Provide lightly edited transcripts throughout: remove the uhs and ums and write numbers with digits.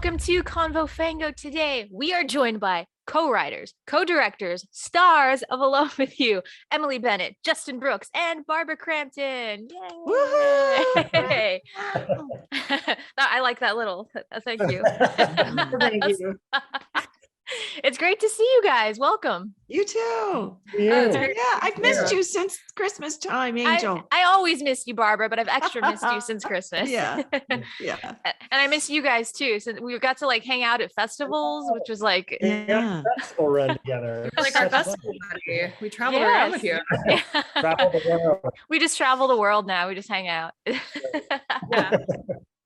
Welcome to Convo Fango. Today, we are joined by co-writers, co-directors, stars of Alone with You, Emily Bennett, Justin Brooks, and Barbara Crampton. Yay! I like that little. Thank you. Thank you. It's great to see you guys. Welcome. You too. Yeah. I've missed you since Christmas time, Angel. I always missed you, Barbara, but I've extra missed you since Christmas. Yeah. And I miss you guys too. So we got to like hang out at festivals, which was like Festival run together. Like our festival buddy. We traveled around with you. Travel the world. We just travel the world now. We just hang out. Yeah.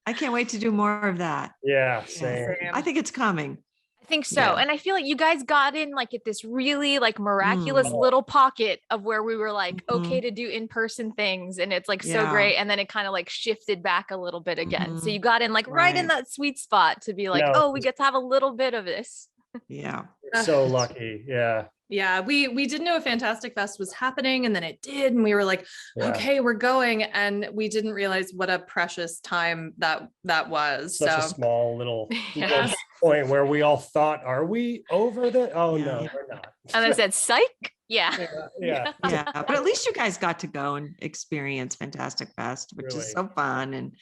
I can't wait to do more of that. Yeah, same. I think it's coming. I think so. Yeah. And I feel like you guys got in like at this really like miraculous little pocket of where we were like, okay to do in-person things. And it's like so great. And then it kind of like shifted back a little bit again. So you got in like right in that sweet spot to be like, oh, we get to have a little bit of this. Yeah. We're so lucky. Yeah. Yeah, we didn't know a Fantastic Fest was happening, and then it did, and we were like, okay, we're going, and we didn't realize what a precious time that was. Such a small little point where we all thought, are we over that? Oh no, we're not. And I said, psych. Yeah. But at least you guys got to go and experience Fantastic Fest, which is so fun, and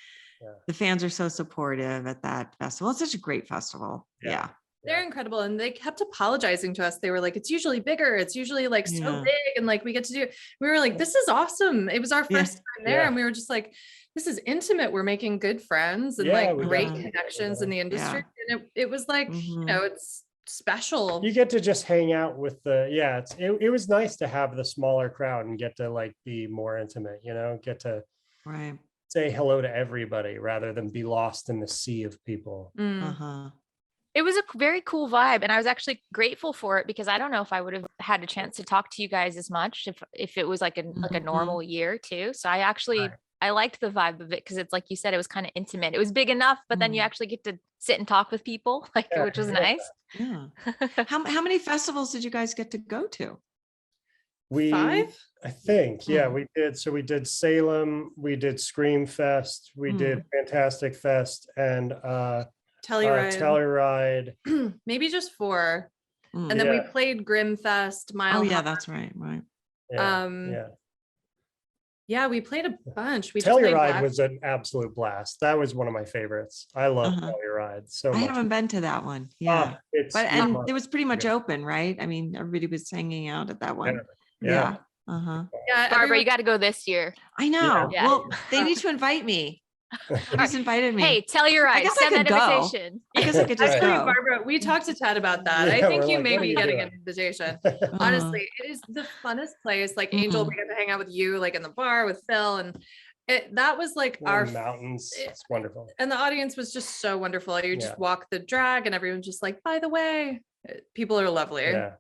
the fans are so supportive at that festival. It's such a great festival. Yeah. They're incredible. And they kept apologizing to us. They were like, it's usually bigger. It's usually like so big. And like, we get to do it. We were like, this is awesome. It was our first time there. And we were just like, this is intimate. We're making good friends and like great connections in the industry. And it was like, you know, it's special. You get to just hang out with it was nice to have the smaller crowd and get to like be more intimate, you know, get to say hello to everybody rather than be lost in the sea of people. It was a very cool vibe, and I was actually grateful for it because I don't know if I would have had a chance to talk to you guys as much if it was like a normal year too. So I liked the vibe of it because it's like you said, it was kind of intimate. It was big enough, but then you actually get to sit and talk with people, like which was nice. Yeah. How many festivals did you guys get to go to? 5? I think, we did. So we did Salem, we did Scream Fest, we did Fantastic Fest, and Telluride. Maybe just 4. And then we played Grimfest, Mile High. That's right. Yeah, we played a bunch. Telluride was an absolute blast. That was one of my favorites. I love Telluride so much. I haven't been to that one. Yeah. And it was pretty much open, right? I mean, everybody was hanging out at that one. Yeah. Barbara, you got to go this year. I know. Yeah. Well, they need to invite me. Nobody's invited me. Hey, Telluride, send that invitation. I guess I could just go. Barbara, we talked to Ted about that. I think you may be getting an invitation. Honestly, it is the funnest place. Like Angel, we got to hang out with you, like in the bar with Phil, and that was like our mountains. It's wonderful. And the audience was just so wonderful. You just walk the drag, and everyone's just like, by the way, people are lovely. Yeah.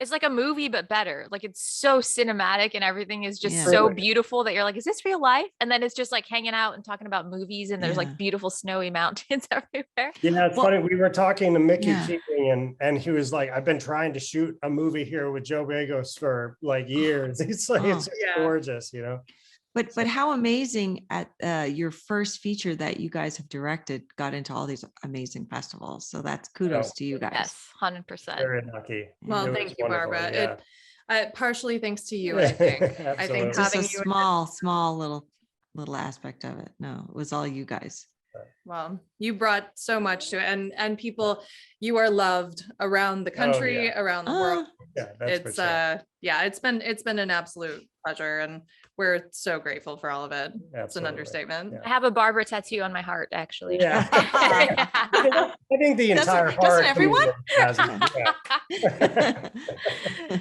It's like a movie, but better. Like it's so cinematic and everything is just so beautiful that you're like, is this real life? And then it's just like hanging out and talking about movies and there's like beautiful snowy mountains everywhere. Yeah, it's funny. We were talking to Mickey Keating and he was like, I've been trying to shoot a movie here with Joe Bagos for like years. It's like, it's gorgeous, you know? But how amazing at your first feature that you guys have directed got into all these amazing festivals. So that's kudos to you guys. Yes, 100%. Very lucky. Well, thank you, Barbara. Partially thanks to you, I think. I think just having a small little aspect of it. No, it was all you guys. Well, you brought so much to it, and people, you are loved around the country, around the world. Yeah, that's it's it's been an absolute pleasure, and we're so grateful for all of it. Absolutely. It's an understatement. I have a Barbara tattoo on my heart, actually. Yeah. I think the entire heart. Doesn't everyone?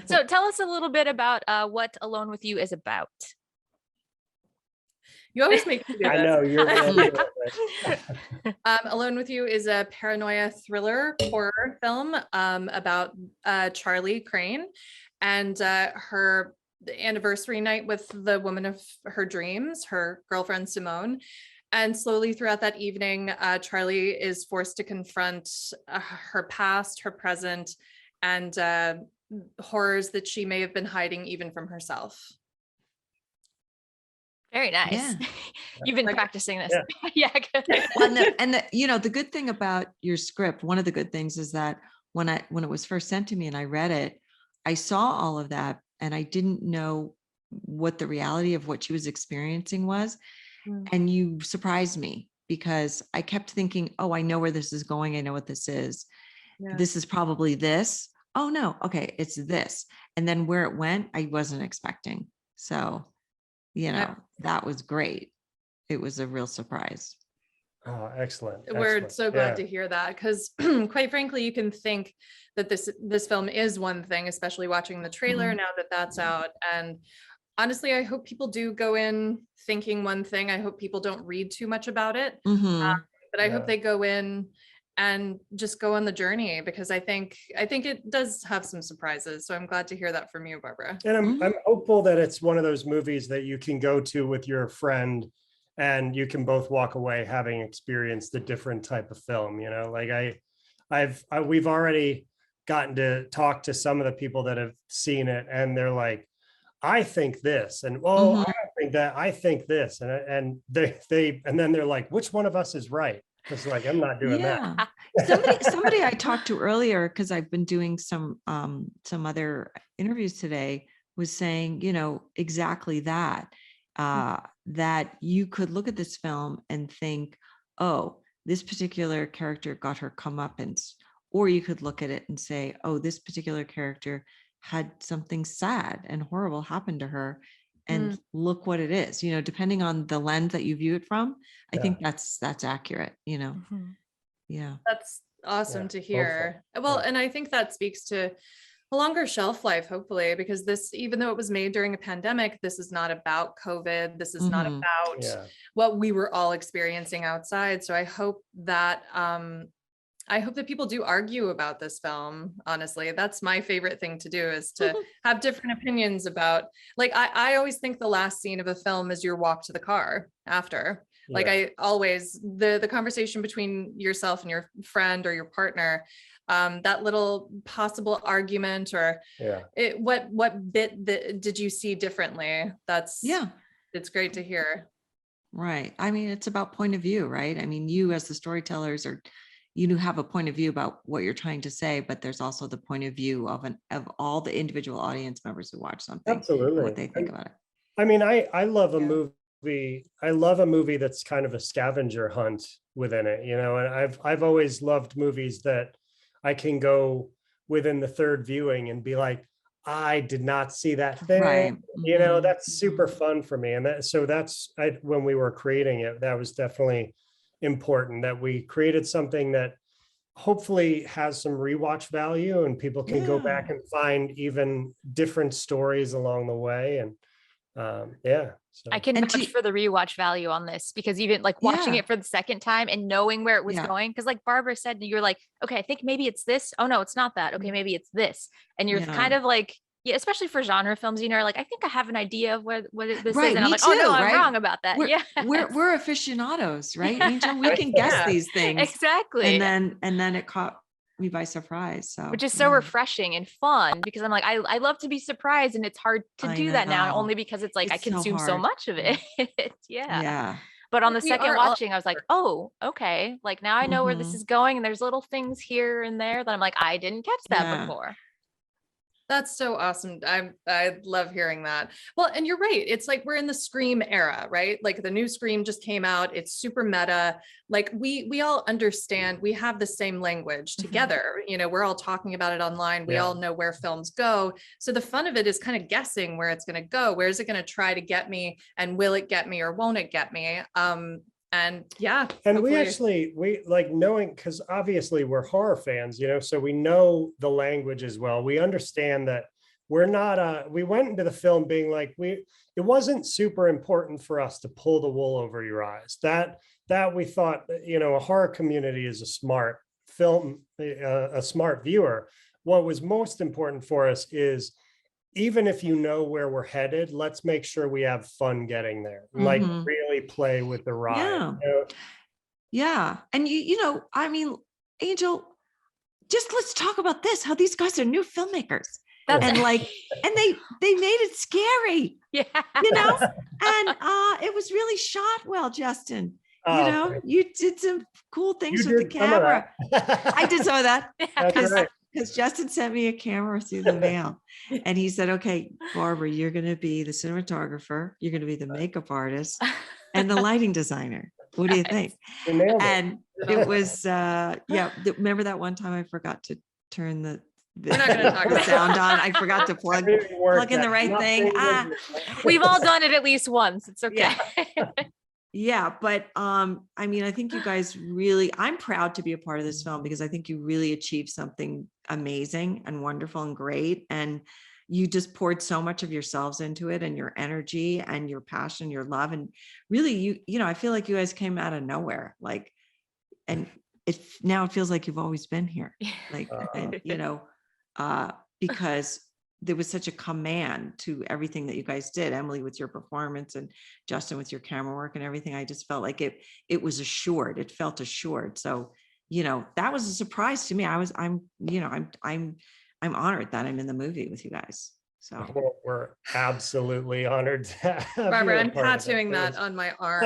So tell us a little bit about what Alone with You is about. You always make me do this. I know you're really good. Alone with You is a paranoia thriller horror film about Charlie Crane and her anniversary night with the woman of her dreams, her girlfriend Simone. And slowly throughout that evening, Charlie is forced to confront her past, her present, and horrors that she may have been hiding even from herself. Very nice. Yeah. You've been practicing this. Yeah. Yeah. Well, the good thing about your script, one of the good things is that when it was first sent to me and I read it, I saw all of that and I didn't know what the reality of what she was experiencing was. And you surprised me because I kept thinking, oh, I know where this is going. I know what this is. Yeah. This is probably this. Oh no, okay, it's this. And then where it went, I wasn't expecting. So, that was great. It was a real surprise. Oh, excellent. We're so glad to hear that, because quite frankly, you can think that this film is one thing, especially watching the trailer now that that's out. And honestly, I hope people do go in thinking one thing. I hope people don't read too much about it, but I hope they go in and just go on the journey, because I think it does have some surprises. So I'm glad to hear that from you, Barbara. And I'm hopeful that it's one of those movies that you can go to with your friend and you can both walk away having experienced a different type of film. Like we've already gotten to talk to some of the people that have seen it, and they're like, I think this, and I don't think that, I think this, and then they're like, which one of us is right? It's like, I'm not doing that. Somebody I talked to earlier, because I've been doing some other interviews today, was saying, exactly that, that you could look at this film and think, oh, this particular character got her comeuppance, or you could look at it and say, oh, this particular character had something sad and horrible happen to her, and look what it is, depending on the lens that you view it from. I think that's accurate, Yeah. That's awesome to hear. Well, and I think that speaks to a longer shelf life, hopefully, because this, even though it was made during a pandemic, this is not about COVID. This is not about what we were all experiencing outside. So I hope that people do argue about this film. Honestly, that's my favorite thing to do, is to have different opinions about, like, I always think the last scene of a film is your walk to the car after. Like, I always, the conversation between yourself and your friend or your partner, that little possible argument, or what bit did you see differently? It's great to hear. Right. I mean, it's about point of view, right? I mean, you as the storytellers you have a point of view about what you're trying to say, but there's also the point of view of all the individual audience members who watch something. Absolutely. What they think about it. I mean, I love a movie. I love a movie that's kind of a scavenger hunt within it, and I've always loved movies that I can go within the third viewing and be like, I did not see that thing. Right. That's super fun for me. And when we were creating it, that was definitely important, that we created something that hopefully has some rewatch value, and people can go back and find even different stories along the way. And so. I can vouch for the rewatch value on this, because even like watching it for the second time and knowing where it was going, because like Barbara said, you're like, okay, I think maybe it's this. Oh no, it's not that. Okay, maybe it's this. And you're kind of like, especially for genre films, like, I think I have an idea of what this is. And I'm like, oh no, I'm wrong about that. We're aficionados, right, Angel? We can guess these things. Exactly. And then it caught me by surprise. So, which is so refreshing and fun, because I'm like, I love to be surprised, and it's hard to do that now, only because it's like I consume so much of it. But on the second watching, I was like, oh, okay, like now I know where this is going, and there's little things here and there that I'm like, I didn't catch that before. That's so awesome. I love hearing that. Well, and you're right. It's like we're in the Scream era, right? Like the new Scream just came out. It's super meta. Like we all understand, we have the same language together. We're all talking about it online. We all know where films go. So the fun of it is kind of guessing where it's going to go. Where is it going to try to get me? And will it get me, or won't it get me? And we like knowing, because obviously we're horror fans, so we know the language as well. We understand that we're not we went into the film being like, it wasn't super important for us to pull the wool over your eyes. That we thought, a horror community is a smart film, a smart viewer. What was most important for us is, even if you know where we're headed, let's make sure we have fun getting there. Like really play with the ride. Yeah. And I mean, Angel, just let's talk about this, how these guys are new filmmakers. And they made it scary. Yeah. You know, and it was really shot well, Justin. You Oh, know, thank you did some cool things you with the did some of camera. that. I did some of that That's right. because Justin sent me a camera through the mail, and he said, "Okay, Barbara, you're going to be the cinematographer, you're going to be the makeup artist, and the lighting designer. What do you think?" You nailed it. And it was, remember that one time I forgot to turn the We're not going to talk about sound on. I forgot to plug in the right thing. We've all done it at least once. It's okay. Yeah, but I mean, I think you guys really, I'm proud to be a part of this film because I think you really achieved something amazing and wonderful and great. And you just poured so much of yourselves into it, and your energy and your passion, your love. And really, you know, I feel like you guys came out of nowhere. Like, and now it feels like you've always been here. Like, and, you know, because there was such a command to everything that you guys did, Emily, with your performance, and Justin with your camera work and everything. I just felt like it was assured. It felt assured. So, you know, that was a surprise to me. I'm honored that I'm in the movie with you guys. So we're absolutely honored to have Barbara, you I'm tattooing that on my arm.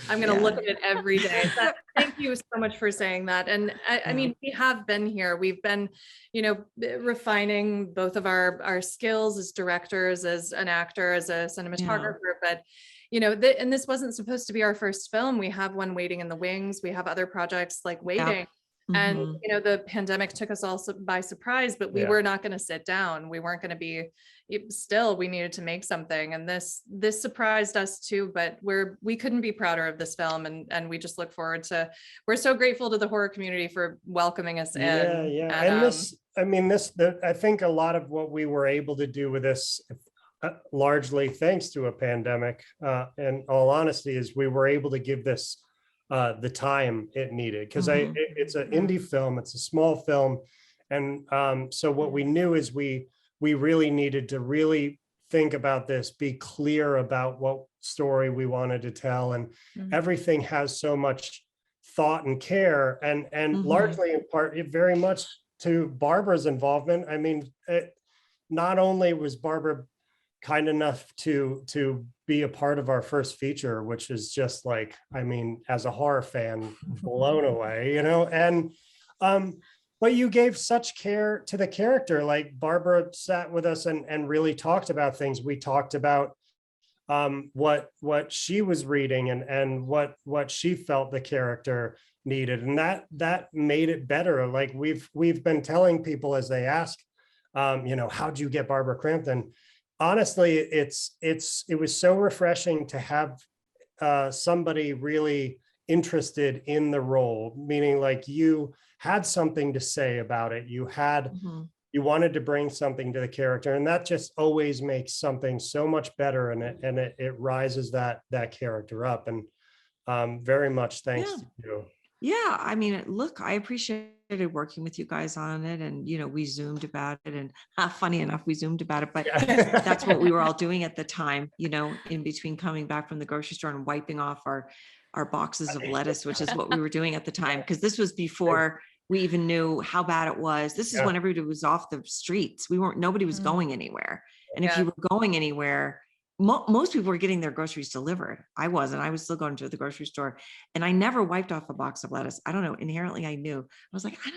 I'm going to look at it every day. Thank you so much for saying that. And I mean, we have been here. We've been, you know, refining both of our skills as directors, as an actor, as a cinematographer. But, you know, and this wasn't supposed to be our first film. We have one waiting in the wings. We have other projects like waiting. And, you know, the pandemic took us all by surprise, but we were not going to sit down. We weren't going to be still, we needed to make something. And this surprised us too, but we couldn't be prouder of this film. And we just look forward to, we're so grateful to the horror community for welcoming us in. And I think a lot of what we were able to do with this, largely thanks to a pandemic, in all honesty, is we were able to give this the time it needed, because it's an indie film, it's a small film, and so what we knew is we really needed to really think about this, be clear about what story we wanted to tell, and everything has so much thought and care, and largely in part very much to Barbara's involvement. I mean, not only was Barbara kind enough to be a part of our first feature, which is just like, I mean, as a horror fan, blown away, you know, and but you gave such care to the character. Like, Barbara sat with us and really talked about things. We talked about what she was reading and what she felt the character needed, and that made it better. Like, we've been telling people as they ask, you know, how'd you get Barbara Crampton? Honestly, it was so refreshing to have somebody really interested in the role, meaning like you had something to say about it. You wanted to bring something to the character, and that just always makes something so much better, and it rises that character up. And very much thanks to you. Yeah, I mean, look, I appreciated working with you guys on it, and, you know, we Zoomed about it, and funny enough, we Zoomed about it, but that's what we were all doing at the time, you know, in between coming back from the grocery store and wiping off our boxes of lettuce, which is what we were doing at the time, because this was before we even knew how bad it was. This is when everybody was off the streets. Nobody was going anywhere. And if you were going anywhere, most people were getting their groceries delivered. I wasn't. I was still going to the grocery store, and I never wiped off a box of lettuce. I don't know. Inherently, I knew. I was like, I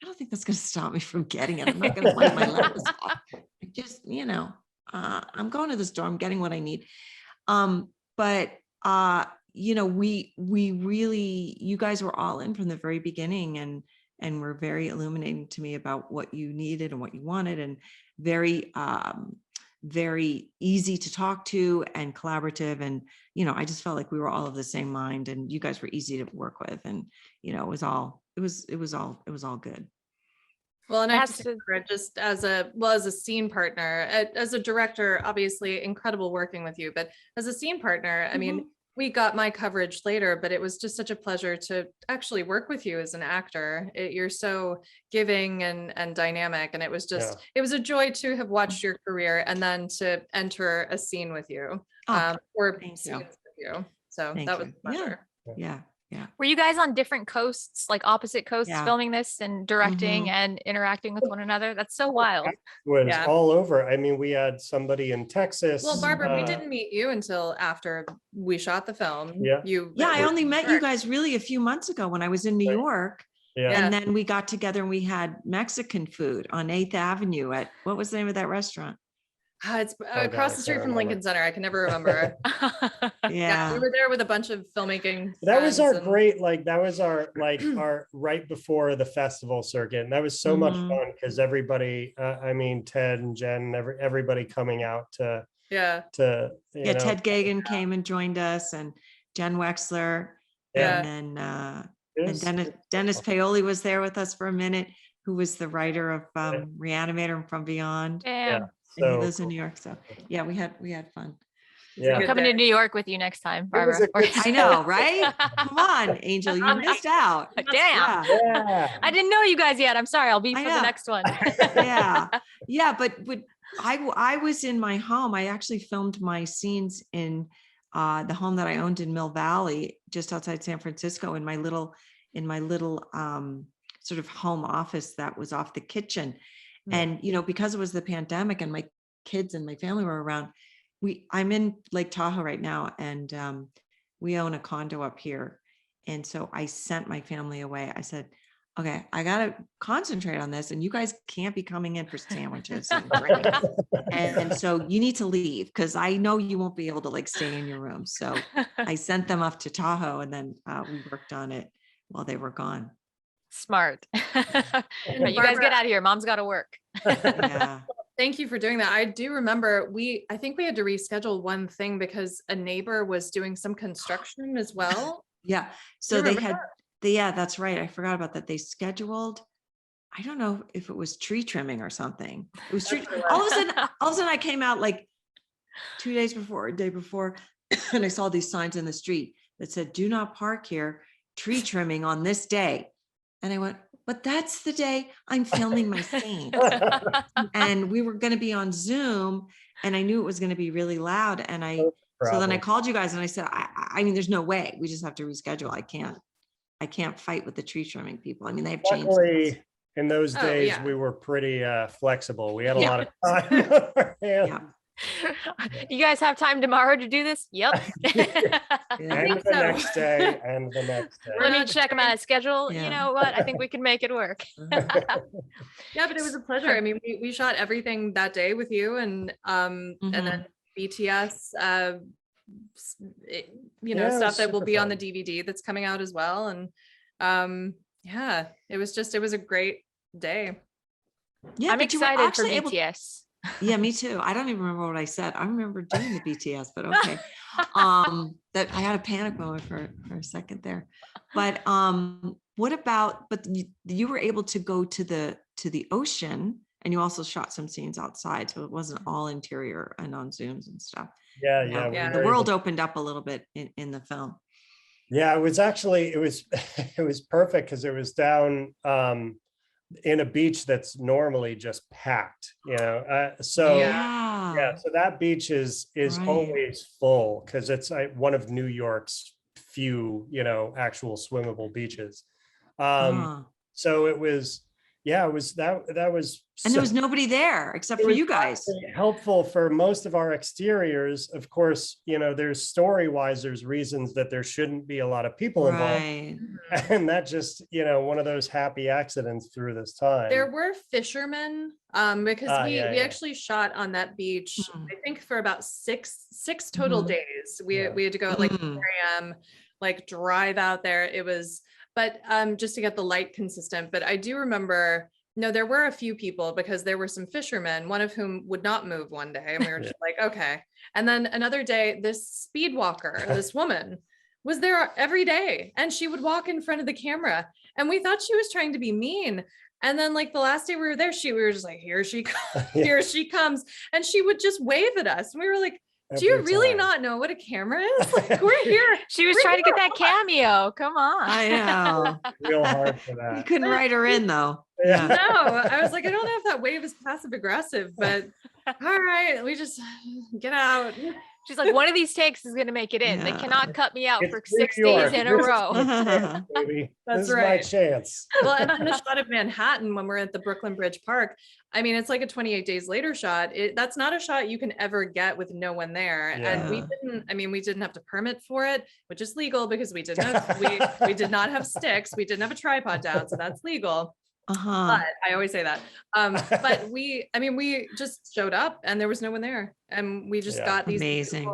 don't think that's going to stop me from getting it. I'm not going to wipe my lettuce off. Just, you know, I'm going to the store. I'm getting what I need. But you know, we really, you guys were all in from the very beginning, and were very illuminating to me about what you needed and what you wanted, and very easy to talk to and collaborative. And, you know, I just felt like we were all of the same mind, and you guys were easy to work with, and, you know, it was all good. Well, and I have to say, just as a scene partner, as a director, obviously incredible working with you, but as a scene partner, I mean, we got my coverage later, but it was just such a pleasure to actually work with you as an actor. You're so giving and dynamic. And it was just, it was a joy to have watched your career and then to enter a scene with you, or scenes with you. So that was a pleasure. Yeah. Yeah. Were you guys on different coasts, like opposite coasts, filming this and directing and interacting with one another? That's so wild. Was all over. I mean, we had somebody in Texas. Well, Barbara, we didn't meet you until after we shot the film. Yeah. I only met you guys really a few months ago when I was in New York. Yeah. And then we got together and we had Mexican food on 8th Avenue at, what was the name of that restaurant? It's across the street from Lincoln Center. I can never remember. We were there with a bunch of filmmaking. That was our great, like, that was our right before the festival circuit. And that was so much fun because everybody, I mean, Ted and Jen, everybody coming out to, Ted Gagan came and joined us, and Jen Wexler. And then, and Dennis Paoli was there with us for a minute, who was the writer of Reanimator and From Beyond. Damn. And he lives in New York. So yeah, we had fun. I'm coming to New York with you next time, Barbara. I know, right? Come on, Angel, you missed out. Damn. I didn't know you guys yet. I'm sorry. I'll be for the next one. But I was in my home. I actually filmed my scenes in the home that I owned in Mill Valley, just outside San Francisco, in my little sort of home office that was off the kitchen. And, because it was the pandemic and my kids and my family were around, I'm in Lake Tahoe right now, and we own a condo up here. And so I sent my family away. I said, okay, I got to concentrate on this, and you guys can't be coming in for sandwiches and drinks. And so you need to leave, because I know you won't be able to like stay in your room. So I sent them up to Tahoe, and then we worked on it while they were gone. Smart. You guys get out of here. Mom's got to work. Thank you for doing that. I do remember I think we had to reschedule one thing because a neighbor was doing some construction as well. So that's right. I forgot about that. They scheduled, I don't know if it was tree trimming or something. It was tree. All of a sudden I came out like 2 days before, a day before, and I saw these signs in the street that said, "Do not park here, tree trimming on this day." And I went, but that's the day I'm filming my scene. And we were going to be on Zoom, and I knew it was going to be really loud. And so then I called you guys and I said, I mean, there's no way. We just have to reschedule. I can't fight with the tree trimming people. I mean, they have changed. Luckily, in those days, we were pretty flexible. We had a lot of time. You guys have time tomorrow to do this? Yep. And the next day, and the next day. Let me check my schedule. You know what? I think we can make it work. But it was a pleasure. I mean, we shot everything that day with you, and then BTS, stuff that will be on the DVD that's coming out as well. And it was a great day. Yeah, I'm excited for BTS. Yeah, me too. I don't even remember what I said. I remember doing the BTS, but okay. That I had a panic moment for a second there. But what about? But you were able to go to the ocean, and you also shot some scenes outside, so it wasn't all interior and on Zooms and stuff. The world opened up a little bit in the film. Yeah, it was actually it was perfect because it was down in a beach that's normally just packed, so that beach is always full because it's one of New York's few actual swimmable beaches. So it was that was and there was nobody there except for you guys. Helpful for most of our exteriors. Of course, there's story-wise, there's reasons that there shouldn't be a lot of people involved. And that just, one of those happy accidents through this time. There were fishermen, because we actually shot on that beach, I think for about six total days. We had to go at like 4 a.m., like drive out there. It was, but just to get the light consistent. But I do remember, there were a few people because there were some fishermen, one of whom would not move one day. And we were just like, okay. And then another day, this speed walker, this woman was there every day, and she would walk in front of the camera, and we thought she was trying to be mean. And then like the last day we were there, we were just like, here she comes. And she would just wave at us. And we were like, do you really not know what a camera is? Like, we're here. She was trying to get that cameo. Come on. I know. Real hard for that. You couldn't write her in though. No, I was like, I don't know if that wave is passive aggressive, but all right, we just get out. She's like, one of these takes is going to make it in. They Yeah. cannot cut me out It's for New 6 York. days in a This is row. my chance, baby. That's This is my right. chance. Well, and then the shot of Manhattan when we're at the Brooklyn Bridge Park, I mean, it's like a 28 Days Later shot. That's not a shot you can ever get with no one there. And we didn't have to permit for it, which is legal because we did not have sticks. We didn't have a tripod down, so that's legal. But I always say that. But we just showed up and there was no one there. And we just got these amazing.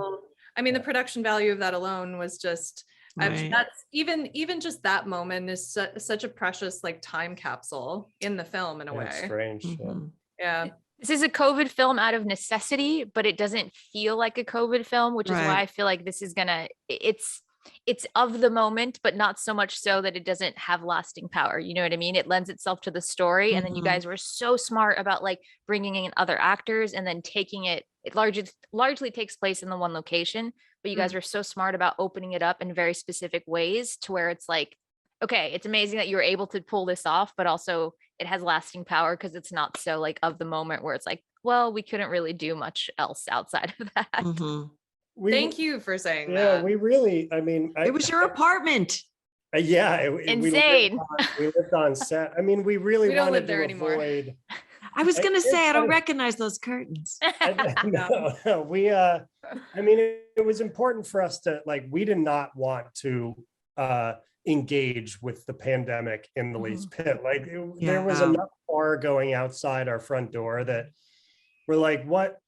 the production value of that alone was just, that's even just that moment is such a precious like time capsule in the film in a way. Strange. Yeah. This is a COVID film out of necessity, but it doesn't feel like a COVID film, which is why I feel like this is it's of the moment, but not so much so that it doesn't have lasting power. You know what I mean? It lends itself to the story. And then you guys were so smart about like bringing in other actors and then taking it largely takes place in the one location, but you guys were so smart about opening it up in very specific ways to where it's like, okay, it's amazing that you were able to pull this off, but also it has lasting power because it's not so like of the moment where it's like, well, we couldn't really do much else outside of that. Thank you for saying that. Yeah, we really, I mean, it was your apartment. Insane. We lived on set. I mean, we really don't wanted live there to anymore. avoid. I was going to say, I don't recognize those curtains. No, I mean, it was important for us to like, we did not want to engage with the pandemic in the least bit. Like there was enough horror going outside our front door that we're like, what?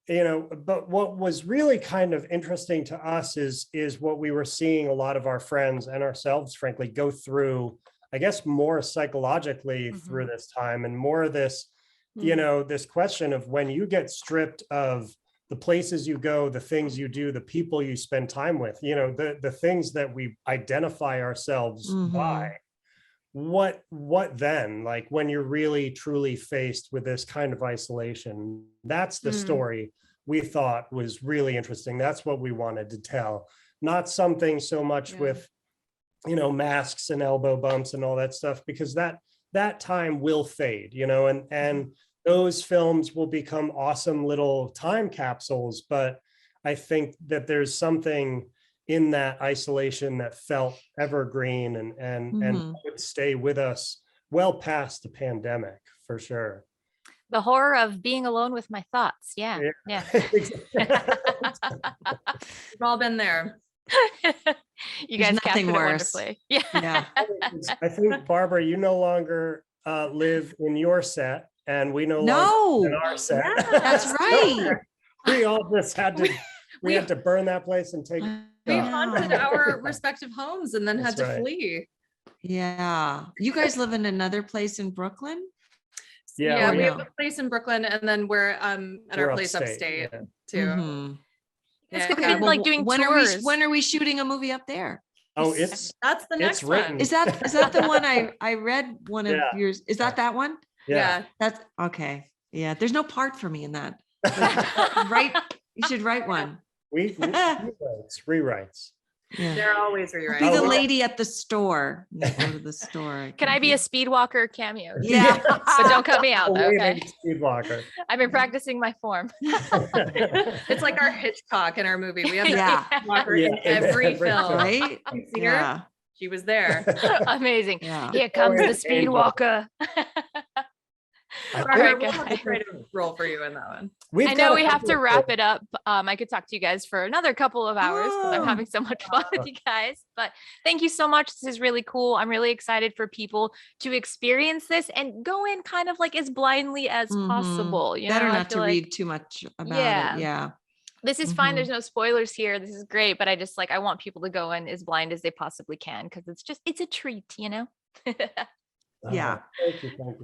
But what was really kind of interesting to us is what we were seeing a lot of our friends and ourselves, frankly, go through, I guess, more psychologically through this time and more of this, this question of when you get stripped of the places you go, the things you do, the people you spend time with, the things that we identify ourselves by. What then? Like when you're really truly faced with this kind of isolation, that's the story we thought was really interesting. That's what we wanted to tell, not something so much with, masks and elbow bumps and all that stuff, because that time will fade, and those films will become awesome little time capsules. But I think that there's something in that isolation that felt evergreen and would stay with us well past the pandemic for sure. The horror of being alone with my thoughts. Yeah. We've all been there. You guys captured it worse. wonderfully. Yeah. I think, Barbara, you no longer live in your set and we no longer live in our set. That's right. We all just had to burn that place and take we haunted our respective homes and then had to flee. Yeah. You guys live in another place in Brooklyn? Yeah, we have a place in Brooklyn and then we're at our place upstate too. It's been like doing tours. When are we shooting a movie up there? Oh, that's the next one. Is that the one I read one of yours? Is that one? Yeah. That's okay. Yeah. There's no part for me in that. You should write one. Rewrites. Yeah. They're always rewrites. Be the lady at the store. Go to the store. Can I be a Speedwalker cameo? Yeah. But don't cut me out though, okay? Speedwalker. I've been practicing my form. It's like our Hitchcock in our movie. We have the Speedwalker in every film. Right? Yeah. She was there. Amazing. Yeah. Here comes the Speedwalker. All right, we'll have to try to roll for you in that one. I know we have to wrap it up. I could talk to you guys for another couple of hours because I'm having so much fun with you guys. But thank you so much. This is really cool. I'm really excited for people to experience this and go in kind of like as blindly as possible. Better not to read too much about it. Yeah. This is fine. There's no spoilers here. This is great. But I want people to go in as blind as they possibly can because it's a treat, Yeah.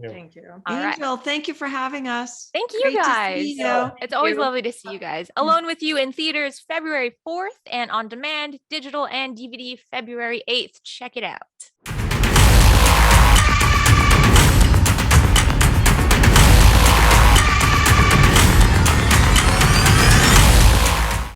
Thank you. Angel, thank you for having us. Thank you Great guys. To see you. It's always lovely to see you guys. Alone with You in theaters February 4th and on demand, digital and DVD February 8th. Check it out.